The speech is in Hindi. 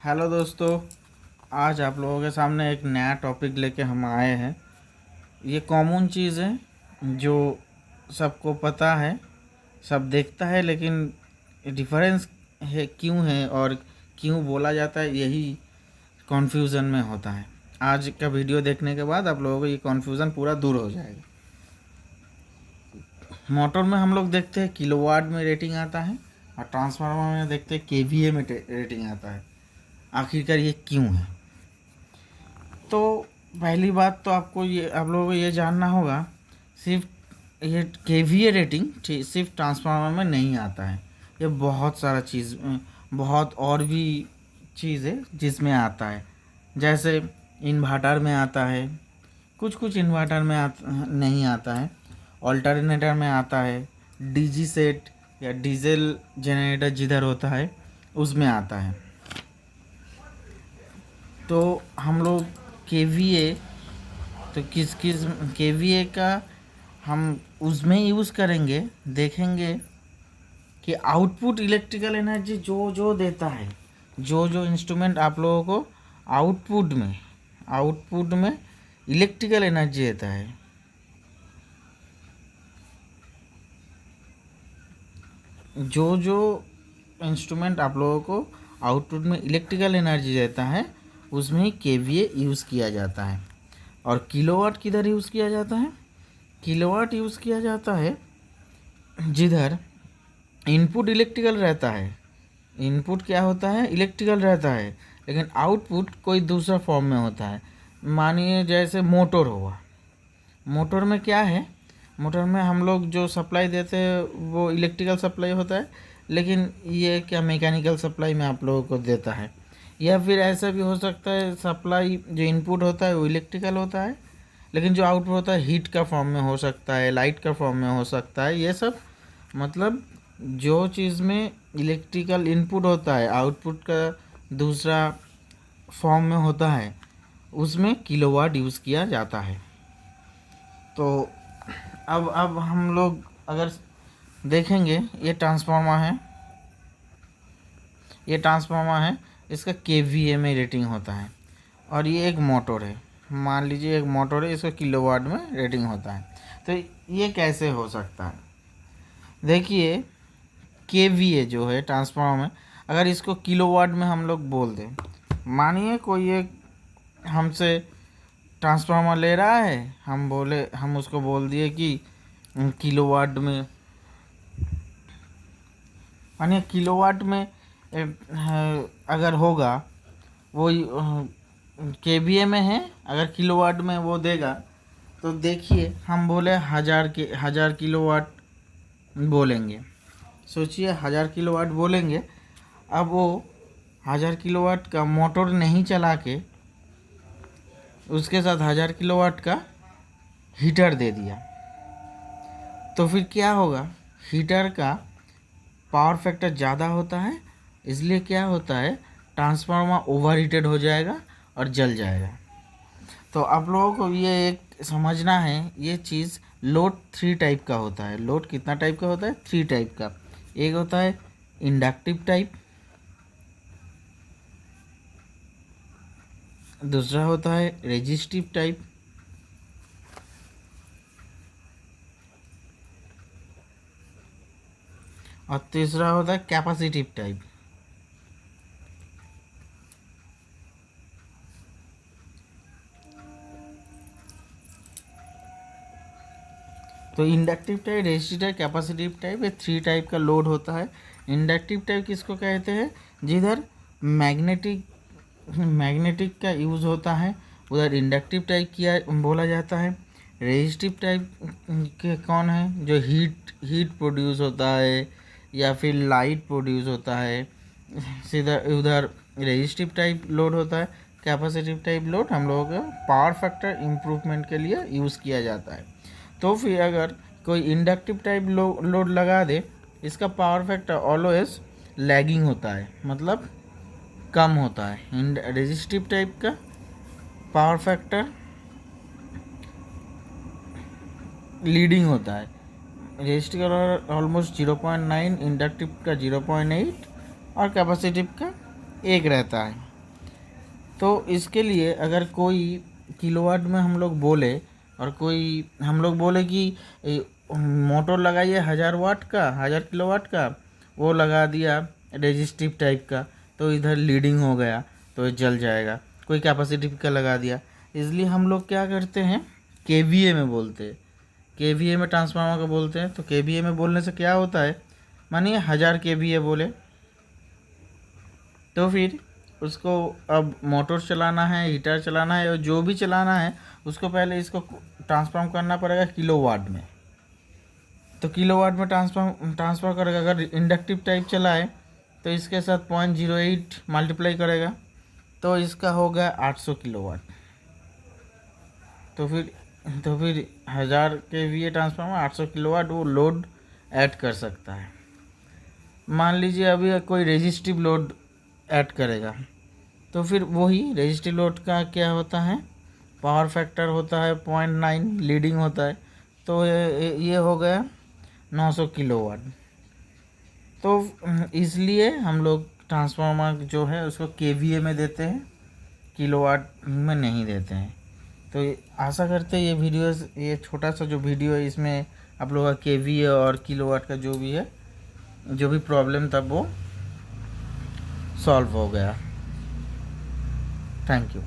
हेलो दोस्तों, आज आप लोगों के सामने एक नया टॉपिक लेके हम आए हैं। ये कॉमन चीज़ है जो सबको पता है, सब देखता है, लेकिन डिफरेंस है क्यों है और क्यों बोला जाता है, यही कन्फ्यूज़न में होता है। आज का वीडियो देखने के बाद आप लोगों को ये कन्फ्यूज़न पूरा दूर हो जाएगा। मोटर में हम लोग देखते हैं किलोवाट में रेटिंग आता है और ट्रांसफार्मर में देखते हैं केवीए में रेटिंग आता है। आखिरकार ये क्यों है? तो पहली बात तो आपको ये आप लोगों को ये जानना होगा, सिर्फ ये केवीए रेटिंग सिर्फ ट्रांसफार्मर में नहीं आता है। ये बहुत सारा चीज़, बहुत और भी चीज़ है जिसमें आता है। जैसे इन्वर्टर में आता है, कुछ इन्वर्टर में नहीं आता है, ऑल्टरनेटर में आता है, डीजी सेट या डीजल जनरेटर जिधर होता है उसमें आता है। तो हम लोग केवीए, तो किस केवीए का हम उसमें यूज़ करेंगे, देखेंगे कि आउटपुट इलेक्ट्रिकल एनर्जी जो देता है, जो इंस्ट्रूमेंट आप लोगों को आउटपुट में इलेक्ट्रिकल एनर्जी देता है, जो इंस्ट्रूमेंट आप लोगों को आउटपुट में इलेक्ट्रिकल एनर्जी देता है उसमें ही केवीए यूज़ किया जाता है। और किलोवाट किधर यूज़ किया जाता है? किलोवाट यूज़ किया जाता है जिधर इनपुट इलेक्ट्रिकल रहता है। इनपुट क्या होता है? इलेक्ट्रिकल रहता है, लेकिन आउटपुट कोई दूसरा फॉर्म में होता है। मानिए जैसे मोटर हुआ, मोटर में क्या है, मोटर में हम लोग जो सप्लाई देते हैं वो इलेक्ट्रिकल सप्लाई होता है, लेकिन ये क्या मैकेनिकल सप्लाई में आप लोगों को देता है। या फिर ऐसा भी हो सकता है सप्लाई जो इनपुट होता है वो इलेक्ट्रिकल होता है, लेकिन जो आउटपुट होता है हीट का फॉर्म में हो सकता है, लाइट का फॉर्म में हो सकता है। ये सब मतलब जो चीज़ में इलेक्ट्रिकल इनपुट होता है, आउटपुट का दूसरा फॉर्म में होता है, उसमें किलोवाट यूज़ किया जाता है। तो अब हम लोग अगर देखेंगे, ये ट्रांसफार्मर है, इसका केवीए में रेटिंग होता है। और ये एक मोटर है, मान लीजिए एक मोटर है, इसका किलोवाट में रेटिंग होता है। तो ये कैसे हो सकता है? देखिए, केवीए जो है ट्रांसफार्मर में, अगर इसको किलोवाट में हम लोग बोल दें, मानिए कोई एक हमसे ट्रांसफार्मर ले रहा है, हम उसको बोल दिए कि किलोवाट में, मानिए किलोवाट में अगर होगा वो केवीए में है, अगर किलोवाट में वो देगा, तो देखिए हम बोले 1000 किलोवाट बोलेंगे। सोचिए 1000 किलोवाट बोलेंगे। अब वो 1000 किलोवाट का मोटर नहीं चला के उसके साथ 1000 किलोवाट का हीटर दे दिया, तो फिर क्या होगा? हीटर का पावर फैक्टर ज़्यादा होता है, इसलिए क्या होता है, ट्रांसफार्मर ओवर हीटेड हो जाएगा और जल जाएगा। तो आप लोगों को ये एक समझना है, ये चीज़ लोड 3 टाइप का होता है। लोड कितना टाइप का होता है? 3 टाइप का। एक होता है इंडक्टिव टाइप, दूसरा होता है रेजिस्टिव टाइप, और तीसरा होता है कैपेसिटिव टाइप। तो inductive type, resistive type, capacitive type, ये 3 टाइप का लोड होता है। इंडक्टिव टाइप किसको कहते हैं? जिधर मैग्नेटिक का यूज़ होता है, उधर इंडक्टिव टाइप किया बोला जाता है। रेजिस्टिव टाइप के कौन है? जो हीट प्रोड्यूस होता है या फिर लाइट प्रोड्यूस होता है, सीधा उधर रेजिस्टिव टाइप लोड होता है। कैपेसिटिव टाइप लोड हम लोगों को पावर फैक्टर इम्प्रूवमेंट के लिए यूज़ किया जाता है। तो फिर अगर कोई इंडक्टिव टाइप लोड लगा दे, इसका पावर फैक्टर ऑलवेज लैगिंग होता है, मतलब कम होता है। रेजिस्टिव टाइप का पावर फैक्टर लीडिंग होता है। रेजिस्टिव का ऑलमोस्ट 0.9, इंडक्टिव का 0.8 और कैपेसिटिव का 1 रहता है। तो इसके लिए अगर कोई किलोवाट में हम लोग बोले और कोई हम लोग बोले कि मोटर लगाइए 1000 वाट का 1000 किलोवाट का, वो लगा दिया रेजिस्टिव टाइप का, तो इधर लीडिंग हो गया तो ये जल जाएगा। कोई कैपेसिटिव का लगा दिया, इसलिए हम लोग क्या करते हैं केवीए में बोलते हैं। केवीए में ट्रांसफार्मर का बोलते हैं। तो केवीए में बोलने से क्या होता है, मानिए 1000 केवीए बोले, तो फिर उसको अब मोटर चलाना है, हीटर चलाना है, और जो भी चलाना है उसको पहले इसको ट्रांसफॉर्म करना पड़ेगा किलोवाट में। तो किलोवाट में ट्रांसफ़र करेगा। अगर इंडक्टिव टाइप चला है तो इसके साथ 0.08 मल्टीप्लाई करेगा, तो इसका हो गया 800 किलोवाट। तो फिर 1000 केवीए ट्रांसफार्मर 800 किलोवाट वो लोड ऐड कर सकता है। मान लीजिए अभी कोई रेजिस्टिव लोड ऐड करेगा, तो फिर वही रेजिस्टिव लोड का क्या होता है, पावर फैक्टर होता है 0.9, लीडिंग होता है, तो ये हो गया 900 किलोवाट। तो इसलिए हम लोग ट्रांसफार्मर जो है उसको केवीए में देते हैं, किलोवाट में नहीं देते हैं। तो आशा करते हैं ये छोटा सा जो वीडियो है इसमें आप लोगों का केवीए और किलोवाट का जो भी है, जो भी प्रॉब्लम था वो सॉल्व हो गया। Thank you.